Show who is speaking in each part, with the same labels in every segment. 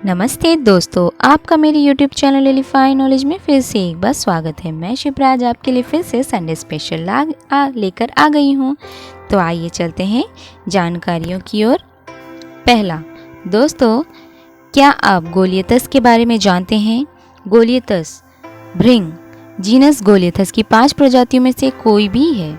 Speaker 1: नमस्ते दोस्तों, आपका मेरे YouTube चैनल एलिफाई नॉलेज में फिर से एक बार स्वागत है। मैं शिप्रा आज आपके लिए फिर से संडे स्पेशल लेकर आ गई हूँ। तो आइए चलते हैं जानकारियों की ओर। पहला, दोस्तों क्या आप गोलियथस के बारे में जानते हैं? गोलियथस भृंग जीनस गोलियथस की 5 प्रजातियों में से कोई भी है।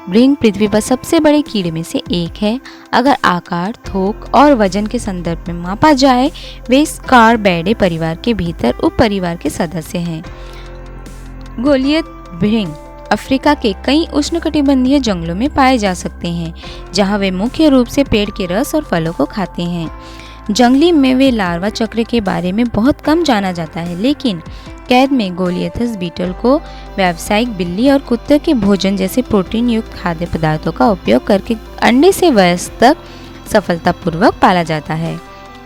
Speaker 1: भृंग पृथ्वी पर सबसे बड़े कीड़े में से एक है। अगर आकार, थोक और वजन के संदर्भ में मापा जाए, वे स्कारबैडे परिवार के भीतर उप परिवार के सदस्य हैं। गोलियथ भृंग अफ्रीका के कई उष्णकटिबंधीय जंगलों में पाए जा सकते हैं, जहां वे मुख्य रूप से पेड़ के रस और फलों को खाते हैं। जंगली में वे लार्वा चक्र के बारे में बहुत कम जाना जाता है, लेकिन कैद में गोलियथस बीटल को व्यावसायिक बिल्ली और कुत्ते के भोजन जैसे प्रोटीन युक्त खाद्य पदार्थों का उपयोग करके अंडे से वयस्क तक सफलतापूर्वक पाला जाता है।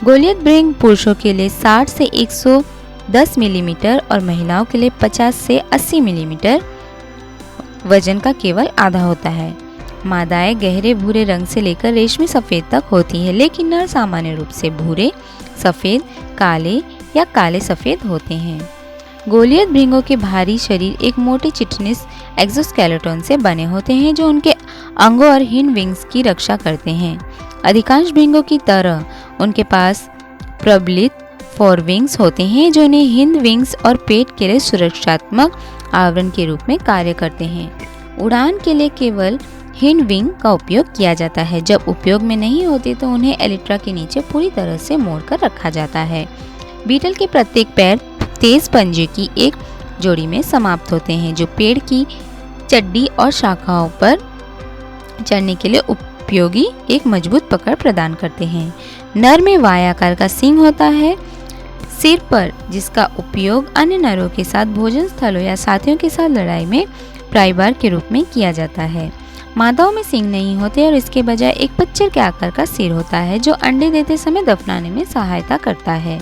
Speaker 1: गोलियथ भृंग पुरुषों के लिए 60 से 110 मिलीमीटर और महिलाओं के लिए 50 से 80 मिलीमीटर वजन का केवल आधा होता है। मादाएं गहरे भूरे रंग से लेकर रेशमी सफेद तक होती है, लेकिन नर सामान्य रूप से भूरे, सफेद, काले या काले सफेद होते हैं। गोलियथ भृंगों के भारी शरीर एक मोटे चिटनिस एक्सोस्केलेटन से बने होते हैं, जो उनके अंगों और हिंड विंग्स की रक्षा करते हैं। अधिकांश भृंगों की तरह उनके पास प्रबलित फोरविंग्स होते हैं, जो उन्हें हिंद विंग्स और पेट के लिए सुरक्षात्मक आवरण के रूप में कार्य करते हैं। उड़ान के लिए केवल हिंड विंग का उपयोग किया जाता है। जब उपयोग में नहीं होते तो उन्हें एलिट्रा के नीचे पूरी तरह से मोड़कर रखा जाता है। बीटल के प्रत्येक पैर तेज पंजे की एक जोड़ी में समाप्त होते हैं, जो पेड़ की चड्डी और शाखाओं पर चढ़ने के लिए उपयोगी एक मजबूत पकड़ प्रदान करते हैं। नर में वाय आकार का सींग होता है सिर पर, जिसका उपयोग अन्य नरों के साथ भोजन स्थलों या साथियों के साथ लड़ाई में प्राइबार के रूप में किया जाता है। मादाओं में सींग नहीं होते और इसके बजाय एक पच्चर के आकार का सिर होता है, जो अंडे देते समय दफनाने में सहायता करता है।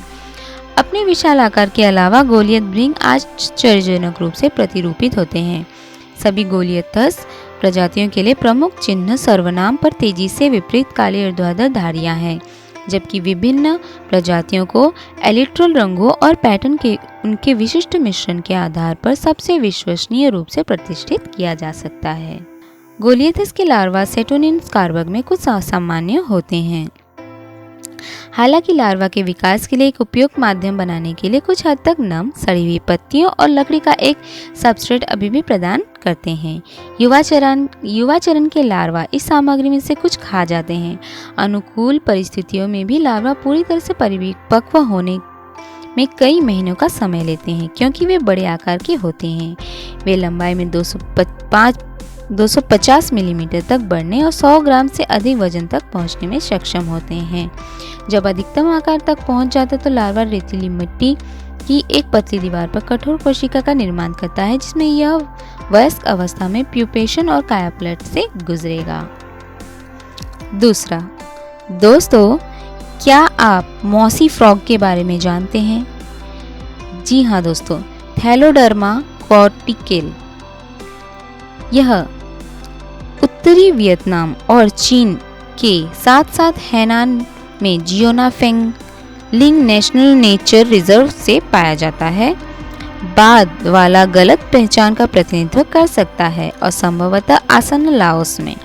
Speaker 1: अपने विशाल आकार के अलावा गोलियथ भृंग आश्चर्यजनक रूप से प्रतिरूपित होते हैं। सभी गोलियथस प्रजातियों के लिए प्रमुख चिन्ह सर्वनाम पर तेजी से विपरीत काले ऊर्ध्वाधर धारियां हैं, जबकि विभिन्न प्रजातियों को एलिट्रल रंगों और पैटर्न के उनके विशिष्ट मिश्रण के आधार पर सबसे विश्वसनीय रूप से प्रतिष्ठित किया जा सकता है। गोलियथस के लार्वा सेटोनिन स्कारबग में कुछ असामान्य होते हैं। हालांकि लार्वा के विकास के लिए एक उपयुक्त माध्यम बनाने के लिए कुछ हद तक नम, सड़ी हुई पत्तियों और लकड़ी का एक सबस्ट्रेट अभी भी प्रदान करते हैं। युवा चरण के लार्वा इस सामग्री में से कुछ खा जाते हैं। अनुकूल परिस्थितियों में भी लार्वा पूरी तरह से परिपक्व होने में कई महीनों का समय लेते हैं, क्योंकि वे बड़े आकार के होते हैं। वे लंबाई में 250 मिलीमीटर तक बढ़ने और 100 ग्राम से अधिक वजन तक पहुंचने में सक्षम होते हैं। जब अधिकतम आकार तक पहुंच जाता है तो लार्वा रेतीली मिट्टी की एक पतली दीवार पर कठोर कोशिका का निर्माण करता है, जिसमें यह वयस्क अवस्था में प्यूपेशन और कायापलट से गुजरेगा। दूसरा, दोस्तों क्या आप मॉसी फ्रॉग के बारे में जानते हैं? जी हाँ दोस्तों, थैलोडर्मा कॉर्टिकेल यह उत्तरी वियतनाम और चीन के साथ साथ हैनान में जियोनाफेंग लिंग नेशनल नेचर रिजर्व से पाया जाता है। बाद वाला गलत पहचान का प्रतिनिधित्व कर सकता है और संभवतः आसन्न लाओस में।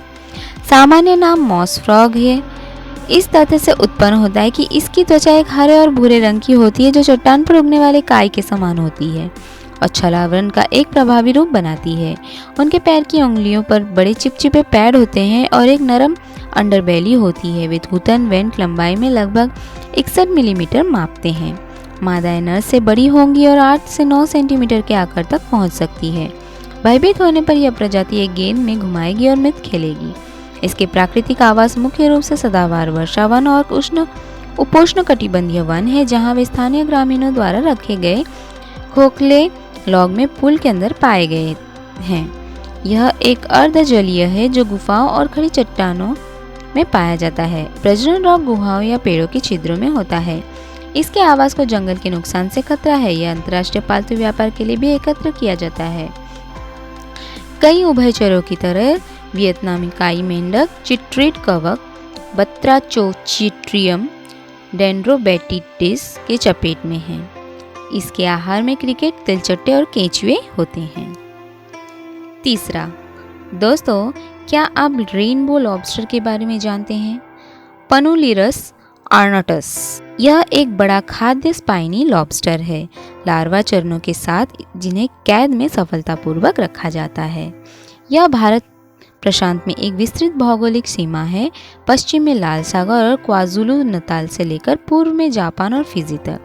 Speaker 1: सामान्य नाम मॉस फ्रॉग है। इस तथ्य से उत्पन्न होता है कि इसकी त्वचा एक हरे और भूरे रंग की होती है, जो चट्टान पर उगने वाले काई के समान होती है और छलावरण का एक प्रभावी रूप बनाती है। उनके पैर की उंगलियों पर बड़े चिपचिपे पैड होते हैं और एक नरम अंडरबेली होती है। वे थूथन वेंट लंबाई में लगभग 61 मिलीमीटर मापते हैं। मादाएं नर से बड़ी होंगी और 8 से 9 सेंटीमीटर के आकार तक पहुंच सकती है। भयभीत होने पर यह प्रजाति एक गेंद में घुमाएगी और मृत खेलेगी। इसके प्राकृतिक आवास मुख्य रूप से सदाबहार वर्षा वन और उपोष्ण कटिबंधीय वन है, जहाँ वे स्थानीय ग्रामीणों द्वारा रखे गए खोखले लॉग में पुल के अंदर पाए गए हैं। यह एक अर्ध जलीय है जो गुफाओं और खड़ी चट्टानों में पाया जाता है। प्रजनन रॉक गुहाओं या पेड़ों के छिद्रों में होता है। इसके आवास को जंगल के नुकसान से खतरा है। यह अंतर्राष्ट्रीय पालतू व्यापार के लिए भी एकत्र किया जाता है। कई उभयचरों की तरह वियतनामी काई मेंढक, चिट्रिड कवक, बत्राचोचिट्रियम डेंड्रोबैटिटिस के चपेट में है। इसके आहार में क्रिकेट, तिलचट्टे और केंचुए होते हैं। तीसरा, दोस्तों क्या आप रेनबो लॉबस्टर के बारे में जानते हैं? पनुलिरस आर्नाटस यह एक बड़ा खाद्य स्पाइनी लॉबस्टर है। लार्वा चरणों के साथ जिन्हें कैद में सफलतापूर्वक रखा जाता है। यह भारत प्रशांत में एक विस्तृत भौगोलिक सीमा है। पश्चिम में लाल सागर और क्वाजुलु नताल से लेकर पूर्व में जापान और फिजी तक।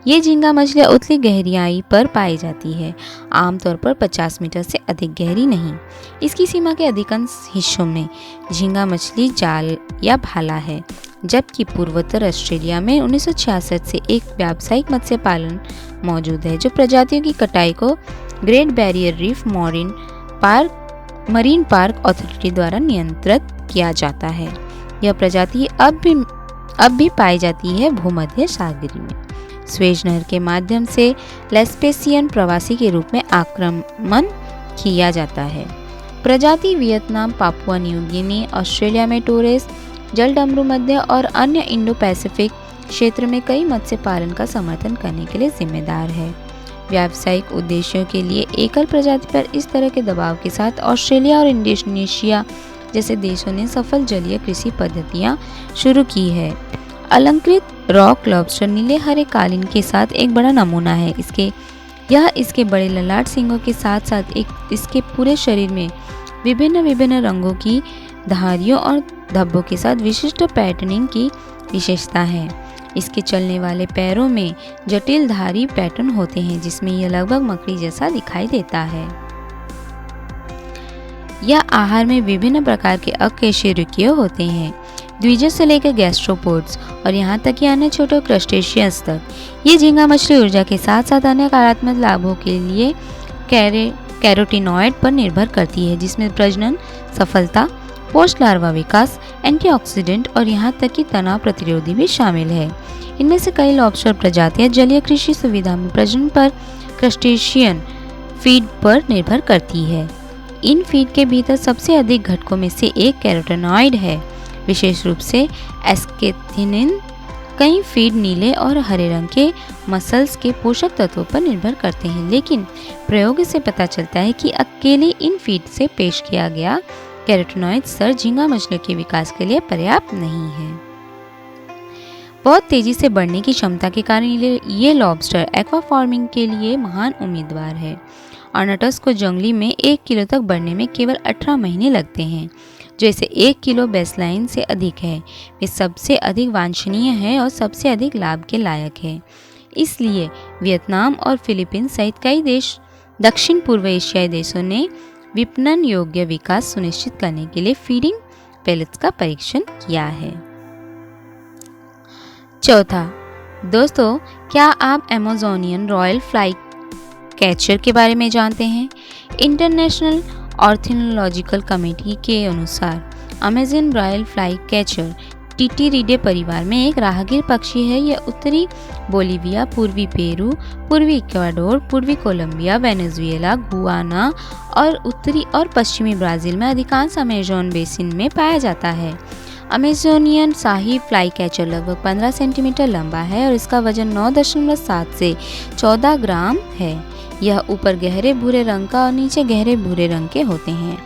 Speaker 1: ये झींगा मछलियाँ उतली गहराई पर पाई जाती है, आमतौर पर 50 मीटर से अधिक गहरी नहीं। इसकी सीमा के अधिकांश हिस्सों में झींगा मछली जाल या भाला है, जबकि पूर्वोत्तर ऑस्ट्रेलिया में 1966 से एक व्यावसायिक मत्स्य पालन मौजूद है, जो प्रजातियों की कटाई को great barrier reef marine park authority द्वारा नियंत्रित किया जाता है। यह प्रजाति अब भी पाई जाती है भूमध्य सागर में। स्वेज नहर के माध्यम से लेस्पेसियन प्रवासी के रूप में आक्रमण किया जाता है। प्रजाति Vietnam, Papua New Guinea, Australia में टोरेस, जलडमरू मध्य और अन्य इंडो पैसिफिक क्षेत्र में कई मत्स्य पालन का समर्थन करने के लिए जिम्मेदार है। व्यावसायिक उद्देश्यों के लिए एकल प्रजाति पर इस तरह के दबाव के साथ ऑस्ट्रेलिया और इंडोनेशिया जैसे देशों ने सफल जलीय कृषि पद्धतियां शुरू की है। अलंकृत रॉक लॉबस्टर नीले हरे कालीन के साथ एक बड़ा नमूना है। इसके बड़े ललाट सींगों के साथ साथ इसके पूरे शरीर में विभिन्न रंगों की धारियों और धब्बों के साथ विशिष्ट पैटर्निंग की विशेषता है। इसके चलने वाले पैरों में जटिल धारी पैटर्न होते हैं, जिसमें यह लगभग मकड़ी जैसा दिखाई देता है। यह आहार में विभिन्न प्रकार के अकशेरुकीय होते हैं, द्विज से लेकर गैस्ट्रोपोड्स और यहाँ तक कि अन्य छोटे क्रस्टेशियंस तक। ये झींगा मछली ऊर्जा के साथ साथ अन्य नकारात्मक लाभों के लिए कैरोटीनॉइड पर निर्भर करती है, जिसमें प्रजनन सफलता, पोस्ट लार्वा विकास, एंटीऑक्सीडेंट और यहाँ तक कि तनाव प्रतिरोधी भी शामिल है। इनमें से कई लॉबस्टर प्रजातियां जलीय कृषि सुविधा में प्रजनन पर क्रस्टेशियन फीड पर निर्भर करती है। इन फीड के भीतर सबसे अधिक घटकों में से एक कैरोटीनॉइड है, विशेष रूप से एस्केथिनिन। कई फीड नीले और हरे रंग के मसल्स के पोषक तत्वों पर निर्भर करते हैं, लेकिन प्रयोग से पता चलता है कि अकेले इन फीड से पेश किया गया कैरोटीनॉइड स्तर झींगा मछलियों के विकास के लिए पर्याप्त नहीं है। बहुत तेजी से बढ़ने की क्षमता के कारण ये लॉबस्टर एक्वा फार्मिंग के लिए महान उम्मीदवार है। आर्नाटस को जंगली में 1 किलो तक बढ़ने में केवल 18 महीने लगते हैं, जो इसे 1 किलो बेसलाइन से अधिक है। वे सबसे अधिक वांछनीय है और सबसे अधिक लाभ के लायक है। इसलिए वियतनाम और फिलीपींस सहित कई देश दक्षिण पूर्व एशियाई देशों ने विपणन योग्य विकास सुनिश्चित करने के लिए फीडिंग पेलेट्स का परीक्षण किया है। चौथा, दोस्तों क्या आप अमेजोनियन रॉयल फ्लाई कैचर के बारे में जानते हैं? इंटरनेशनल ऑर्निथोलॉजिकल कमेटी के अनुसार अमेजन रॉयल फ्लाई कैचर टिटिरिडे परिवार में एक राहगीर पक्षी है। यह उत्तरी बोलीविया, पूर्वी पेरू, पूर्वी इक्वाडोर, पूर्वी कोलंबिया, वेनेजुएला, गुयाना और उत्तरी और पश्चिमी ब्राज़ील में अधिकांश अमेज़न बेसिन में पाया जाता है। अमेजोनियन शाही फ्लाई कैचर लगभग 15 सेंटीमीटर लंबा है और इसका वजन 9.7 से 14 ग्राम है। यह ऊपर गहरे भूरे रंग का और नीचे गहरे भूरे रंग के होते हैं।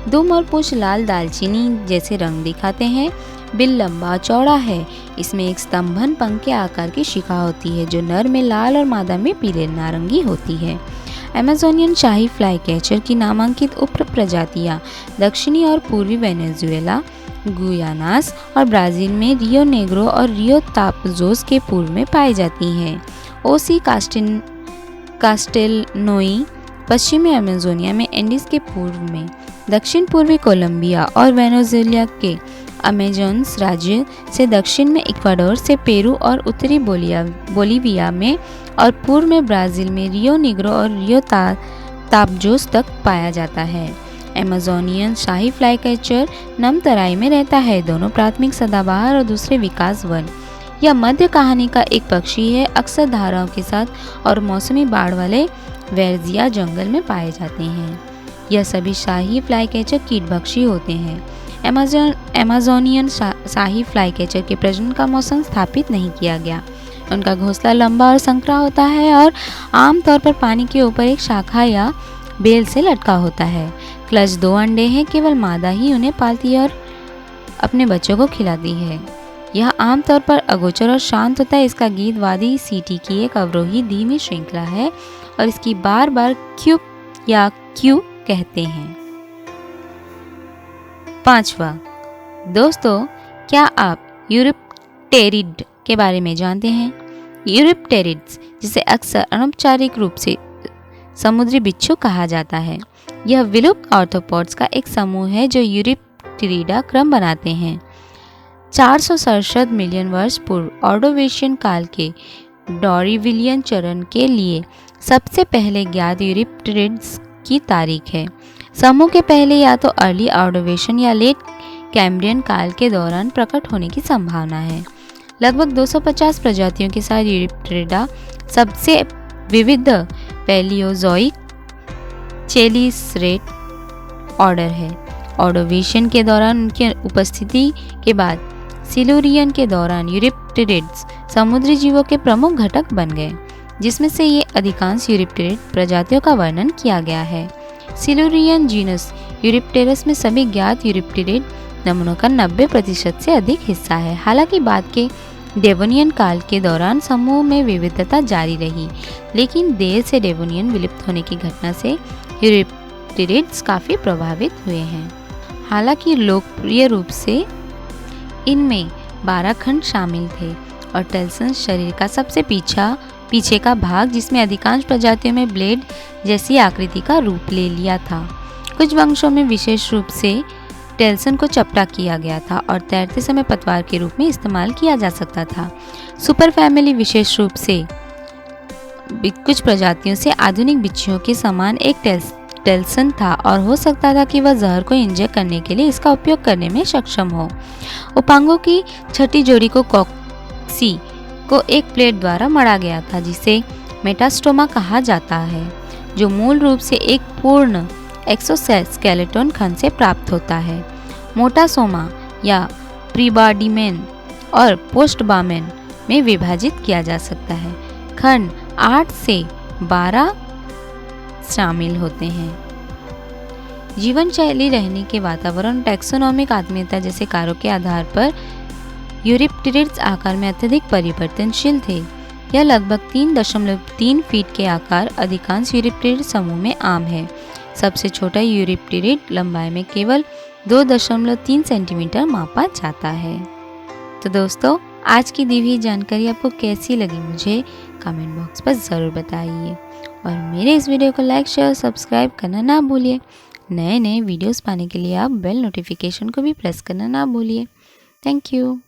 Speaker 1: दुम और पूंछ लाल दालचीनी जैसे रंग दिखाते हैं। बिल लंबा चौड़ा है। इसमें एक स्तंभन पंख के आकार की शिखा होती है, जो नर में लाल और मादा में पीले नारंगी होती है। अमेजोनियन शाही फ्लाई कैचर की नामांकित उप प्रजातियाँ दक्षिणी और पूर्वी वेनेजुएला, गुयानास और ब्राज़ील में रियो नेग्रो और रियो तापजोस के पूर्व में पाई जाती हैं। ओसी कास्टेलनोई पश्चिमी अमेजोनिया में, एंडीज के पूर्व में, दक्षिण पूर्वी कोलंबिया और वेनेजुएला के अमेजोन्स राज्य से दक्षिण में इक्वाडोर से पेरू और उत्तरी बोलीविया में और पूर्व में ब्राज़ील में रियो नेग्रो और रियो तापजोस तक पाया जाता है। अमेजोनियन शाही फ्लाई कैचर नम तराई में रहता है। दोनों प्राथमिक सदाबहार और दूसरे विकास वन। यह मध्य कहानी का एक पक्षी है, अक्सर धाराओं के साथ और मौसमी बाढ़ वाले वर्जिया जंगल में पाए जाते हैं। यह सभी शाही फ्लाई कैचर कीटभक्षी होते हैं। अमेज़ोनियन शाही फ्लाईकैचर के प्रजनन का मौसम स्थापित नहीं किया गया। उनका घोंसला लंबा और संकरा होता है और आमतौर पर पानी के ऊपर एक शाखा या बेल से लटका होता है। क्लच 2 अंडे हैं, केवल मादा ही उन्हें पालती है और अपने बच्चों को खिलाती है। यह आमतौर पर अगोचर और शांत होता है। इसका गीत वादी सीटी की एक अवरोही धीमी श्रृंखला है और इसकी बार बार क्यूप या क्यू कहते हैं। 5वां, दोस्तों क्या आप यूरिप्टेरिड के बारे में जानते हैं? यूरिप्टेरिड्स, जिसे अक्सर अनौपचारिक रूप से समुद्री बिच्छू कहा जाता है, यह विलुप्त आर्थ्रोपोड्स का एक समूह है जो यूरिप्टेरिडा क्रम बनाते हैं। 467 मिलियन वर्ष पूर्व ऑर्डोवेशियन काल के डॉरिविलियन चरण के लिए सबसे पहले ज्ञात यूरिप्टेरिड्स की तारीख है। समूह के पहले या तो अर्ली ऑर्डोवेशन या लेट कैम्ब्रियन काल के दौरान प्रकट होने की संभावना है। लगभग 250 प्रजातियों के साथ यूरिप्टेरिडा सबसे विविध पैलियोजोइक चेलिसरेट ऑर्डर है। ऑर्डोवेशियन के दौरान उनकी उपस्थिति के बाद सिल्यूरियन के दौरान यूरिप्टेरिड्स समुद्री जीवों के प्रमुख घटक बन गए, जिसमें से ये अधिकांश यूरिप्टेरिड प्रजातियों का वर्णन किया गया है। सिल्यूरियन जीनस यूरिप्टेरस में सभी ज्ञात यूरिप्टेरिड नमूनों का 90% से अधिक हिस्सा है। हालांकि बाद के डेवोनियन काल के दौरान समूह में विविधता जारी रही, लेकिन देर से डेवोनियन विलुप्त होने की घटना से यूरिप्टेरिड्स काफ़ी प्रभावित हुए हैं। हालांकि लोकप्रिय रूप से इनमें 12 खंड शामिल थे और टेल्सन शरीर का सबसे पीछे का भाग, जिसमें अधिकांश प्रजातियों में ब्लेड जैसी आकृति का रूप ले लिया था। कुछ वंशों में विशेष रूप से टेल्सन को चपटा किया गया था और तैरते समय पतवार के रूप में इस्तेमाल किया जा सकता था। सुपर फैमिली विशेष रूप से कुछ प्रजातियों से आधुनिक बिच्छुओं के समान एक टेल्सन था और हो सकता था कि वह जहर को इंजेक्ट करने के लिए इसका उपयोग करने में सक्षम हो। उपांगों की छठी जोड़ी को कॉक्सी को एक प्लेट द्वारा मढ़ा गया था, जिसे मेटास्टोमा कहा जाता है, जो मूल रूप से एक पूर्ण एक्सोस्केलेटन खंड से प्राप्त होता है। मोटासोमा या प्रीबाडिमेन और पोस्टबामेन में विभाजित किया जा सकता है। खंड 8 से 12 शामिल होते हैं। जीवन शैली, रहने के वातावरण, टैक्सोनॉमिक आत्मीयता जैसे कार्यों के आधार पर यूरिप्टेरिड्स आकार में अत्यधिक परिवर्तनशील थे। यह लगभग 3.3 फीट के आकार अधिकांश यूरिप्टेरिड समूह में आम है। सबसे छोटा यूरिप्टेरिड लंबाई में केवल 2.3 सेंटीमीटर मापा जाता है। तो दोस्तों, आज की दी हुई जानकारी आपको कैसी लगी मुझे कमेंट बॉक्स पर ज़रूर बताइए और मेरे इस वीडियो को लाइक, शेयर, सब्सक्राइब करना ना भूलिए। नए वीडियोस पाने के लिए आप बेल नोटिफिकेशन को भी प्रेस करना ना भूलिए। Thank you.